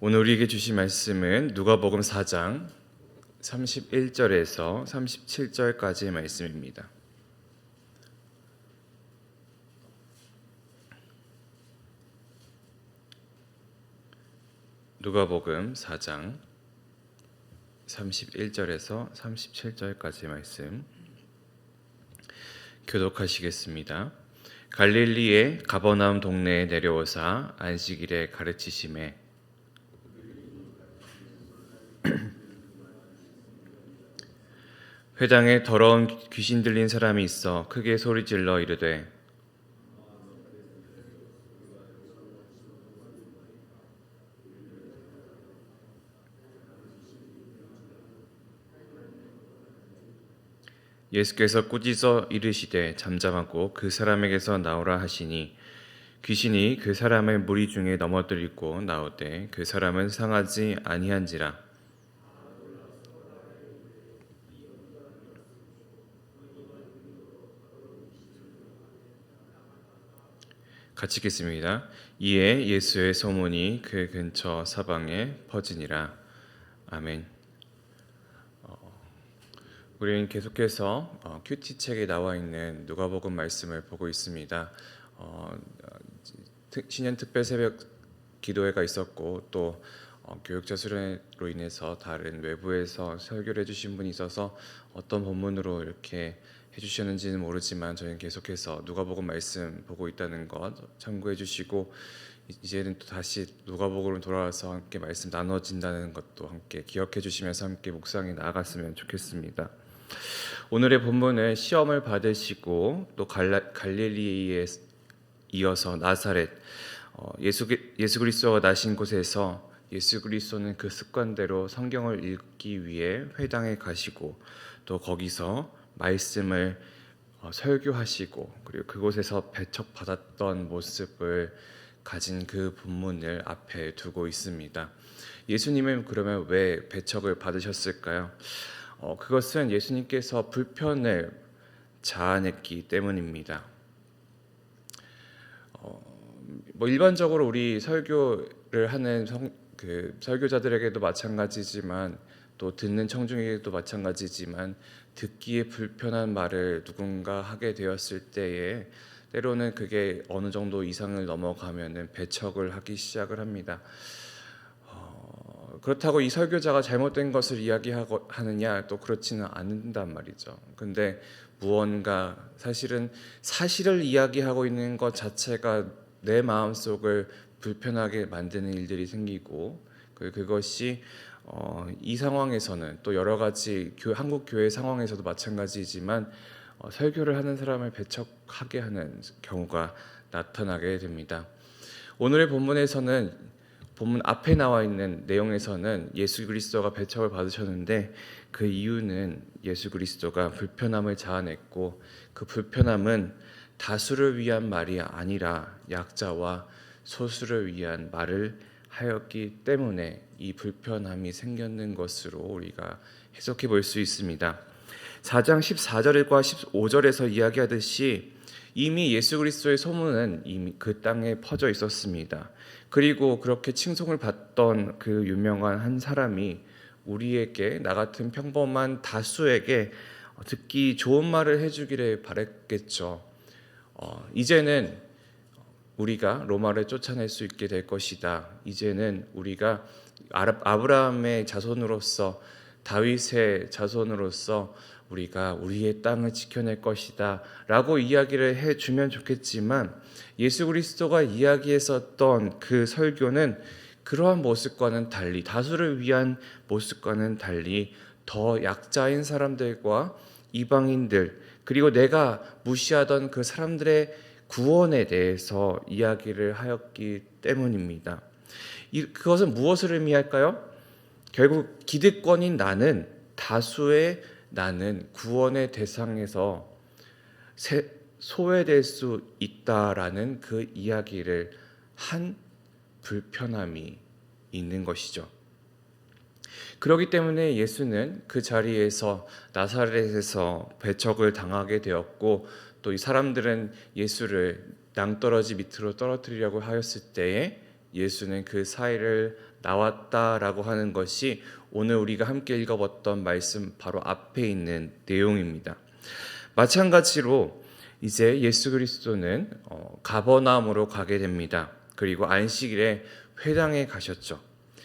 오늘 우리에게 주신 말씀은 누가복음 4장 31절에서 37절까지의 말씀입니다. 누가복음 4장 31절에서 37절까지의 말씀 교독하시겠습니다. 갈릴리의 가버나움 동네에 내려오사 안식일에 가르치심에 회당에 더러운 귀신 들린 사람이 있어 크게 소리질러 이르되 예수께서 꾸짖어 이르시되 잠잠하고 그 사람에게서 나오라 하시니 귀신이 그 사람을 무리 중에 넘어뜨리고 나오되 그 사람은 상하지 아니한지라. 같이 읽겠습니다. 이에 예수의 소문이 그 근처 사방에 퍼지니라. 아멘. 우리는 계속해서 큐티 책에 나와 있는 누가복음 말씀을 보고 있습니다. 신년 특별 새벽 기도회가 있었고 또 교육자 수련회로 인해서 다른 외부에서 설교를 해주신 분이 있어서 어떤 본문으로 이렇게 해주셨는지는 모르지만 저희는 계속해서 누가복음 말씀 보고 있다는 것 참고해 주시고 이제는 또 다시 누가복음으로 돌아와서 함께 말씀 나눠진다는 것도 함께 기억해 주시면서 함께 묵상에 나아갔으면 좋겠습니다. 오늘의 본문은 시험을 받으시고 또 갈릴리에 이어서 나사렛 예수 그리스도가 나신 곳에서 예수 그리스도는 그 습관대로 성경을 읽기 위해 회당에 가시고 또 거기서 말씀을 설교하시고 그리고 그곳에서 배척받았던 모습을 가진 그 본문을 앞에 두고 있습니다. 예수님은 그러면 왜 배척을 받으셨을까요? 그것은 예수님께서 불편을 자아냈기 때문입니다. 일반적으로 우리 설교를 하는 설교자들에게도 마찬가지지만 또 듣는 청중에게도 마찬가지지만 듣기에 불편한 말을 누군가 하게 되었을 때에 때로는 그게 어느 정도 이상을 넘어가면은 배척을 하기 시작을 합니다. 그렇다고 이 설교자가 잘못된 것을 이야기하느냐 또 그렇지는 않는단 말이죠. 근데 무언가 사실을 이야기하고 있는 것 자체가 내 마음속을 불편하게 만드는 일들이 생기고 그것이 이 상황에서는 또 여러 가지 한국 교회 상황에서도 마찬가지지만 설교를 하는 사람을 배척하게 하는 경우가 나타나게 됩니다. 오늘의 본문에서는 본문 앞에 나와 있는 내용에서는 예수 그리스도가 배척을 받으셨는데 그 이유는 예수 그리스도가 불편함을 자아냈고 그 불편함은 다수를 위한 말이 아니라 약자와 소수를 위한 말을 하였기 때문에 이 불편함이 생겼는 것으로 우리가 해석해 볼 수 있습니다. 4장 14절과 15절에서 이야기하듯이 이미 예수 그리스도의 소문은 이미 그 땅에 퍼져 있었습니다. 그리고 그렇게 칭송을 받던 그 유명한 한 사람이 우리에게 나 같은 평범한 다수에게 듣기 좋은 말을 해주기를 바랬겠죠. 이제는 우리가 로마를 쫓아낼 수 있게 될 것이다. 이제는 우리가 아브라함의 자손으로서 다윗의 자손으로서 우리가 우리의 땅을 지켜낼 것이다 라고 이야기를 해주면 좋겠지만 예수 그리스도가 이야기했었던 그 설교는 그러한 모습과는 달리 다수를 위한 모습과는 달리 더 약자인 사람들과 이방인들 그리고 내가 무시하던 그 사람들의 구원에 대해서 이야기를 하였기 때문입니다. 그것은 무엇을 의미할까요? 결국 기득권인 나는 다수의 나는 구원의 대상에서 소외될 수 있다라는 그 이야기를 한 불편함이 있는 것이죠. 그렇기 때문에 예수는 그 자리에서 나사렛에서 배척을 당하게 되었고 또 이 사람들은 예수를 낭떠러지 밑으로 떨어뜨리려고 하였을 때에 예수는 그 사이를 나왔다라고 하는 것이 오늘 우리가 함께 읽어봤던 말씀 바로 앞에 있는 내용입니다. 마찬가지로 이제 예수 그리스도는 가버나움으로 가게 됩니다. 그리고 안식일에 회당에 가셨죠.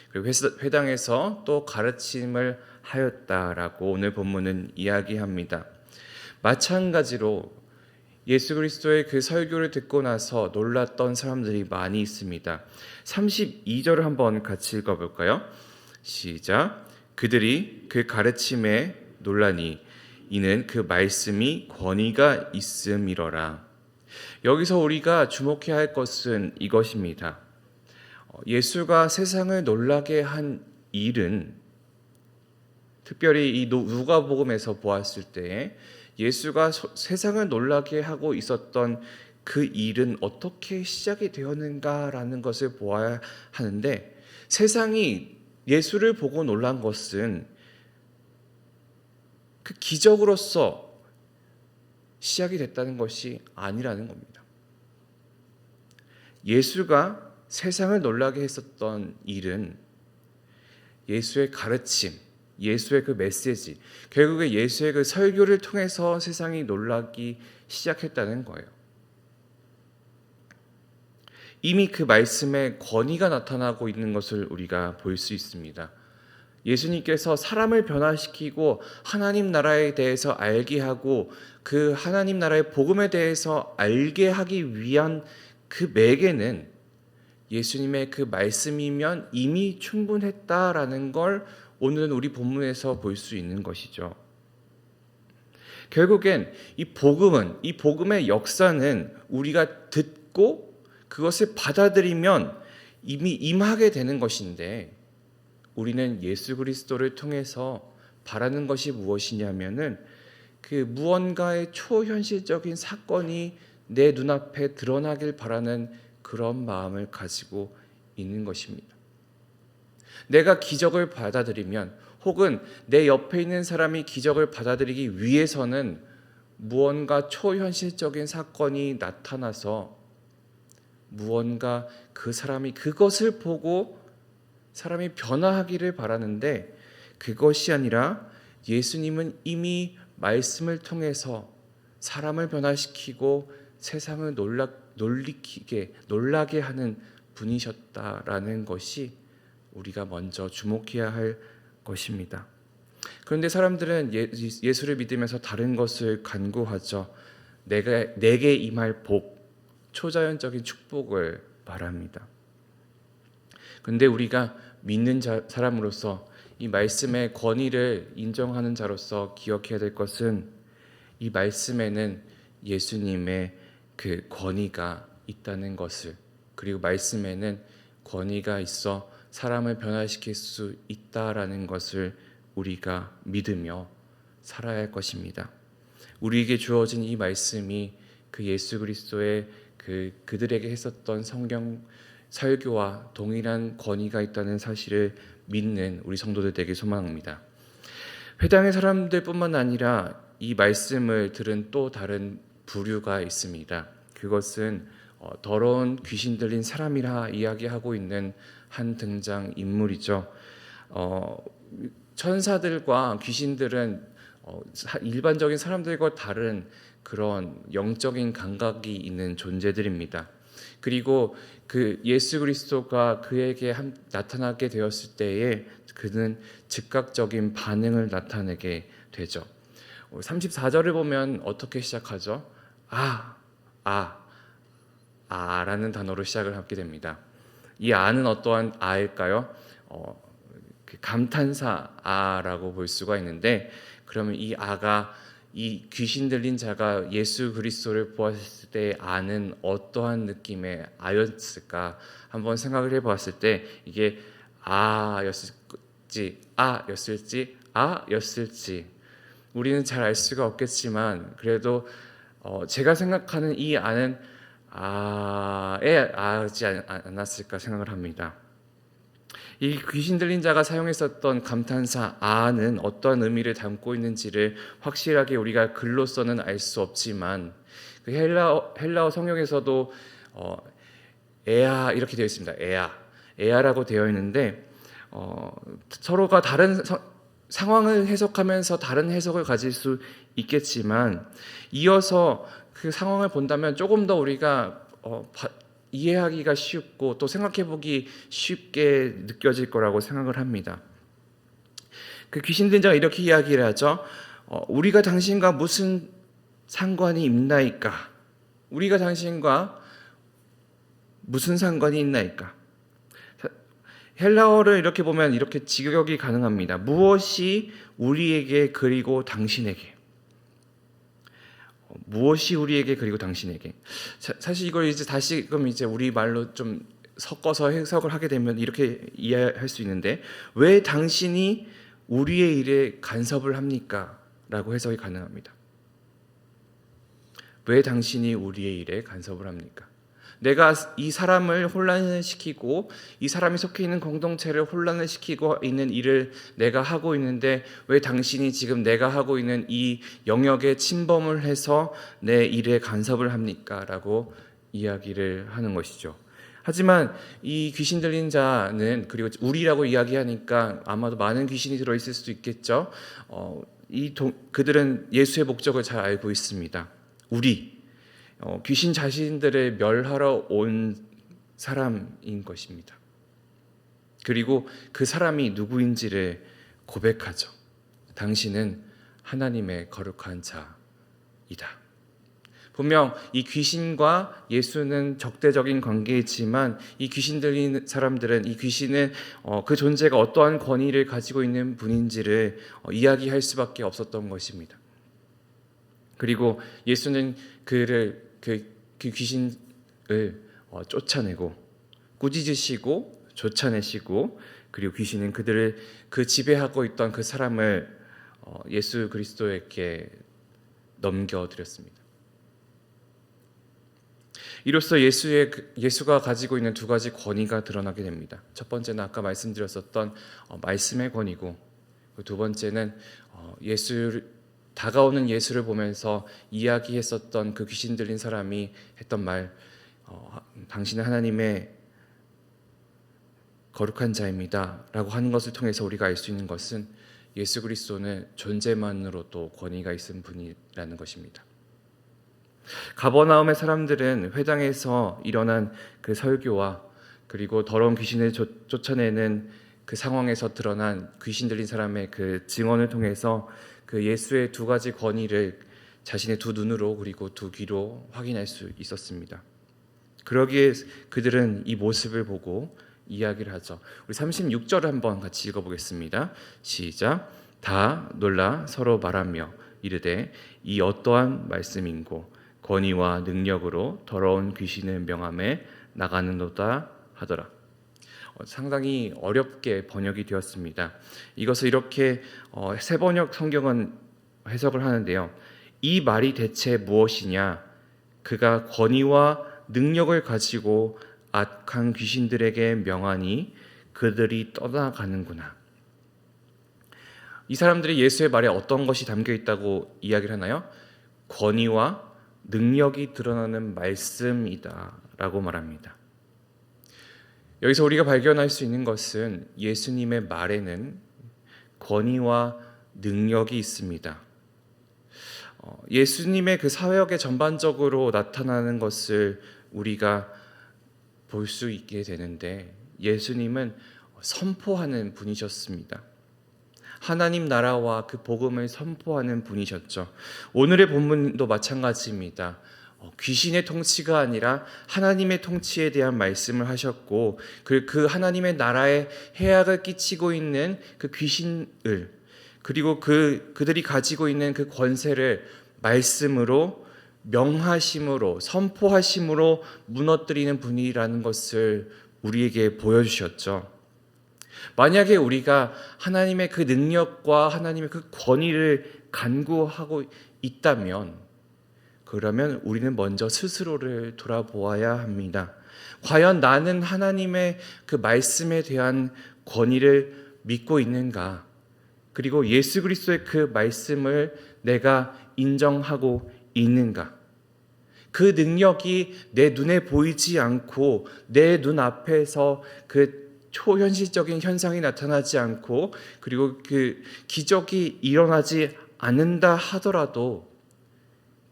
그리고 회당에서 또 가르침을 하였다라고 오늘 본문은 이야기합니다. 마찬가지로 예수 그리스도의 그 설교를 듣고 나서 놀랐던 사람들이 많이 있습니다. 32절을 한번 같이 읽어볼까요? 시작. 그들이 그 가르침에 놀라니 이는 그 말씀이 권위가 있음이러라. 여기서 우리가 주목해야 할 것은 이것입니다. 예수가 세상을 놀라게 한 일은 특별히 이 누가복음에서 보았을 때 예수가 세상을 놀라게 하고 있었던 그 일은 어떻게 시작이 되었는가라는 것을 보아야 하는데, 세상이 예수를 보고 놀란 것은 그 기적으로서 시작이 됐다는 것이 아니라는 겁니다. 예수가 세상을 놀라게 했었던 일은 예수의 가르침, 예수의 그 메시지, 결국에 예수의 그 설교를 통해서 세상이 놀라기 시작했다는 거예요. 이미 그 말씀에 권위가 나타나고 있는 것을 우리가 볼 수 있습니다. 예수님께서 사람을 변화시키고 하나님 나라에 대해서 알게 하고 그 하나님 나라의 복음에 대해서 알게 하기 위한 그 매개는 예수님의 그 말씀이면 이미 충분했다라는 걸 오늘은 우리 본문에서 볼 수 있는 것이죠. 결국엔 이 복음의 역사는 우리가 듣고 그것을 받아들이면 이미 임하게 되는 것인데, 우리는 예수 그리스도를 통해서 바라는 것이 무엇이냐면은 그 무언가의 초현실적인 사건이 내 눈앞에 드러나길 바라는 그런 마음을 가지고 있는 것입니다. 내가 기적을 받아들이면, 혹은 내 옆에 있는 사람이 기적을 받아들이기 위해서는 무언가 초현실적인 사건이 나타나서 무언가 그 사람이 그것을 보고 사람이 변화하기를 바라는데, 그것이 아니라 예수님은 이미 말씀을 통해서 사람을 변화시키고 세상을 놀라게 하는 분이셨다라는 것이 우리가 먼저 주목해야 할 것입니다. 그런데 사람들은 예수를 믿으면서 다른 것을 간구하죠. 내게 임할 복, 초자연적인 축복을 말합니다. 그런데 우리가 믿는 사람으로서 이 말씀의 권위를 인정하는 자로서 기억해야 될 것은, 이 말씀에는 예수님의 그 권위가 있다는 것을, 그리고 말씀에는 권위가 있어 사람을 변화시킬 수 있다라는 것을 우리가 믿으며 살아야 할 것입니다. 우리에게 주어진 이 말씀이 그 예수 그리스도의 그들에게 했었던 성경 설교와 동일한 권위가 있다는 사실을 믿는 우리 성도들 되길 소망합니다. 회당의 사람들뿐만 아니라 이 말씀을 들은 또 다른 부류가 있습니다. 그것은 더러운 귀신 들린 사람이라 이야기하고 있는 한 등장 인물이죠. 천사들과 귀신들은 일반적인 사람들과 다른 그런 영적인 감각이 있는 존재들입니다. 그리고 그 예수 그리스도가 그에게 나타나게 되었을 때에 그는 즉각적인 반응을 나타내게 되죠. 34절을 보면 어떻게 시작하죠? 라는 단어로 시작을 하게 됩니다. 이 아는 어떠한 아일까요? 그 감탄사 아라고 볼 수가 있는데, 그러면 이 아가, 이 귀신 들린 자가 예수 그리스도를 보았을 때 아는 어떠한 느낌의 아였을까 한번 생각을 해보았을 때, 이게 아였을지 우리는 잘 알 수가 없겠지만, 그래도 제가 생각하는 이 아는 아지 않았을까 생각을 합니다. 이 귀신 들린 자가 사용했었던 감탄사 아는 어떠한 의미를 담고 있는지를 확실하게 우리가 글로서는 알 수 없지만, 그 헬라어 성경에서도 에아 이렇게 되어 있습니다. 에아라고 되어 있는데 서로가 다른 상황을 해석하면서 다른 해석을 가질 수 있겠지만 이어서 그 상황을 본다면 조금 더 우리가 이해하기가 쉽고 또 생각해보기 쉽게 느껴질 거라고 생각을 합니다. 그 귀신 들린 자가 이렇게 이야기를 하죠. 우리가 당신과 무슨 상관이 있나이까? 우리가 당신과 무슨 상관이 있나이까? 헬라어를 이렇게 보면 이렇게 직역이 가능합니다. 무엇이 우리에게 그리고 당신에게. 무엇이 우리에게 그리고 당신에게. 사실 이걸 이제 다시금 이제 우리 말로 좀 섞어서 해석을 하게 되면 이렇게 이해할 수 있는데, 왜 당신이 우리의 일에 간섭을 합니까? 라고 해석이 가능합니다. 왜 당신이 우리의 일에 간섭을 합니까? 내가 이 사람을 혼란을 시키고 이 사람이 속해 있는 공동체를 혼란을 시키고 있는 일을 내가 하고 있는데 왜 당신이 지금 내가 하고 있는 이 영역에 침범을 해서 내 일에 간섭을 합니까? 라고 이야기를 하는 것이죠. 하지만 이 귀신 들린 자는, 그리고 우리라고 이야기하니까 아마도 많은 귀신이 들어있을 수도 있겠죠. 그들은 예수의 목적을 잘 알고 있습니다. 귀신 자신들을 멸하러 온 사람인 것입니다. 그리고 그 사람이 누구인지를 고백하죠. 당신은 하나님의 거룩한 자이다. 분명 이 귀신과 예수는 적대적인 관계이지만 이 귀신 들린 사람들은 이 귀신은 그 존재가 어떠한 권위를 가지고 있는 분인지를 이야기할 수밖에 없었던 것입니다. 그리고 예수는 그 귀신을 쫓아내고 꾸짖으시고 쫓아내시고, 그리고 귀신은 그들을 그 지배하고 있던 그 사람을 예수 그리스도에게 넘겨드렸습니다. 이로써 예수가 가지고 있는 두 가지 권위가 드러나게 됩니다. 첫 번째는 아까 말씀드렸었던 말씀의 권위고, 두 번째는 다가오는 예수를 보면서 이야기했었던 그 귀신 들린 사람이 했던 말, 당신은 하나님의 거룩한 자입니다 라고 하는 것을 통해서 우리가 알 수 있는 것은 예수 그리스도는 존재만으로도 권위가 있는 분이라는 것입니다. 가버나움의 사람들은 회당에서 일어난 그 설교와 그리고 더러운 귀신을 쫓아내는 그 상황에서 드러난 귀신 들린 사람의 그 증언을 통해서 그 예수의 두 가지 권위를 자신의 두 눈으로 그리고 두 귀로 확인할 수 있었습니다. 그러기에 그들은 이 모습을 보고 이야기를 하죠. 우리 36절을 한번 같이 읽어보겠습니다. 시작. 다 놀라 서로 말하며 이르되 이 어떠한 말씀인고 권위와 능력으로 더러운 귀신을 명함에 나가는도다 하더라. 상당히 어렵게 번역이 되었습니다. 이것을 이렇게 새번역 성경은 해석을 하는데요. 이 말이 대체 무엇이냐? 그가 권위와 능력을 가지고 악한 귀신들에게 명하니 그들이 떠나가는구나. 이 사람들이 예수의 말에 어떤 것이 담겨 있다고 이야기를 하나요? 권위와 능력이 드러나는 말씀이다 라고 말합니다. 여기서 우리가 발견할 수 있는 것은 예수님의 말에는 권위와 능력이 있습니다. 예수님의 그 사역에 전반적으로 나타나는 것을 우리가 볼 수 있게 되는데, 예수님은 선포하는 분이셨습니다. 하나님 나라와 그 복음을 선포하는 분이셨죠. 오늘의 본문도 마찬가지입니다. 귀신의 통치가 아니라 하나님의 통치에 대한 말씀을 하셨고, 그 하나님의 나라에 해악을 끼치고 있는 그 귀신을, 그리고 그들이 가지고 있는 그 권세를 말씀으로, 명하심으로, 선포하심으로 무너뜨리는 분이라는 것을 우리에게 보여주셨죠. 만약에 우리가 하나님의 그 능력과 하나님의 그 권위를 간구하고 있다면, 그러면 우리는 먼저 스스로를 돌아보아야 합니다. 과연 나는 하나님의 그 말씀에 대한 권위를 믿고 있는가? 그리고 예수 그리스도의 그 말씀을 내가 인정하고 있는가? 그 능력이 내 눈에 보이지 않고 내 눈앞에서 그 초현실적인 현상이 나타나지 않고 그리고 그 기적이 일어나지 않는다 하더라도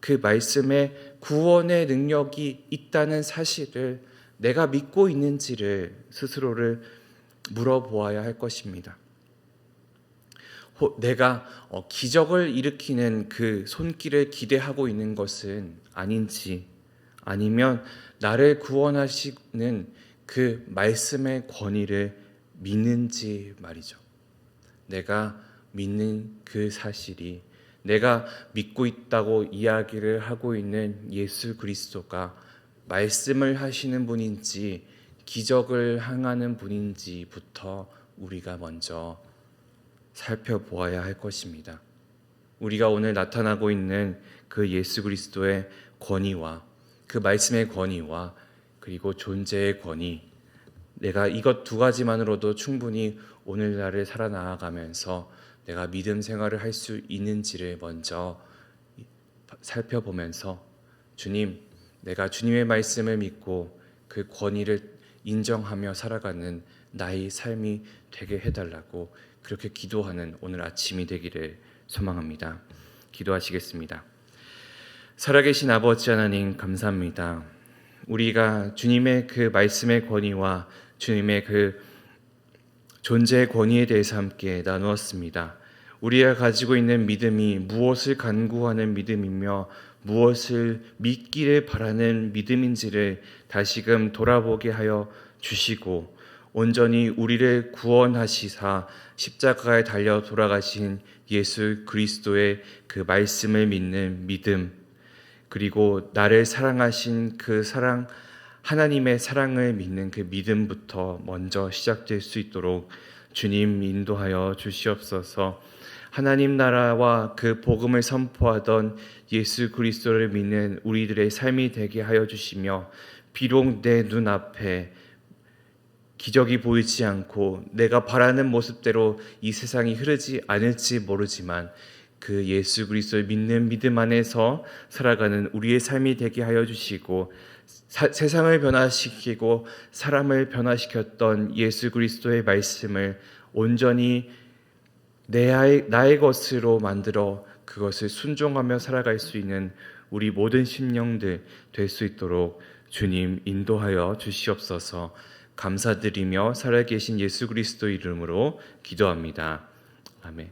그 말씀에 구원의 능력이 있다는 사실을 내가 믿고 있는지를 스스로를 물어보아야 할 것입니다. 내가 기적을 일으키는 그 손길을 기대하고 있는 것은 아닌지, 아니면 나를 구원하시는 그 말씀의 권위를 믿는지 말이죠. 내가 믿는 그 사실이, 내가 믿고 있다고 이야기를 하고 있는 예수 그리스도가 말씀을 하시는 분인지 기적을 행하는 분인지부터 우리가 먼저 살펴보아야 할 것입니다. 우리가 오늘 나타나고 있는 그 예수 그리스도의 권위와 그 말씀의 권위와 그리고 존재의 권위, 내가 이것 두 가지만으로도 충분히 오늘날을 살아나가면서 내가 믿음 생활을 할 수 있는지를 먼저 살펴보면서 주님, 내가 주님의 말씀을 믿고 그 권위를 인정하며 살아가는 나의 삶이 되게 해달라고 그렇게 기도하는 오늘 아침이 되기를 소망합니다. 기도하시겠습니다. 살아계신 아버지 하나님, 감사합니다. 우리가 주님의 그 말씀의 권위와 주님의 그 존재의 권위에 대해서 함께 나누었습니다. 우리가 가지고 있는 믿음이 무엇을 간구하는 믿음이며 무엇을 믿기를 바라는 믿음인지를 다시금 돌아보게 하여 주시고, 온전히 우리를 구원하시사 십자가에 달려 돌아가신 예수 그리스도의 그 말씀을 믿는 믿음, 그리고 나를 사랑하신 그 사랑, 하나님의 사랑을 믿는 그 믿음부터 먼저 시작될 수 있도록 주님 인도하여 주시옵소서. 하나님 나라와 그 복음을 선포하던 예수 그리스도를 믿는 우리들의 삶이 되게 하여 주시며, 비록 내 눈앞에 기적이 보이지 않고 내가 바라는 모습대로 이 세상이 흐르지 않을지 모르지만 그 예수 그리스도를 믿는 믿음 안에서 살아가는 우리의 삶이 되게 하여 주시고, 세상을 변화시키고 사람을 변화시켰던 예수 그리스도의 말씀을 온전히 나의 것으로 만들어 그것을 순종하며 살아갈 수 있는 우리 모든 심령들 될 수 있도록 주님 인도하여 주시옵소서. 감사드리며 살아계신 예수 그리스도 이름으로 기도합니다. 아멘.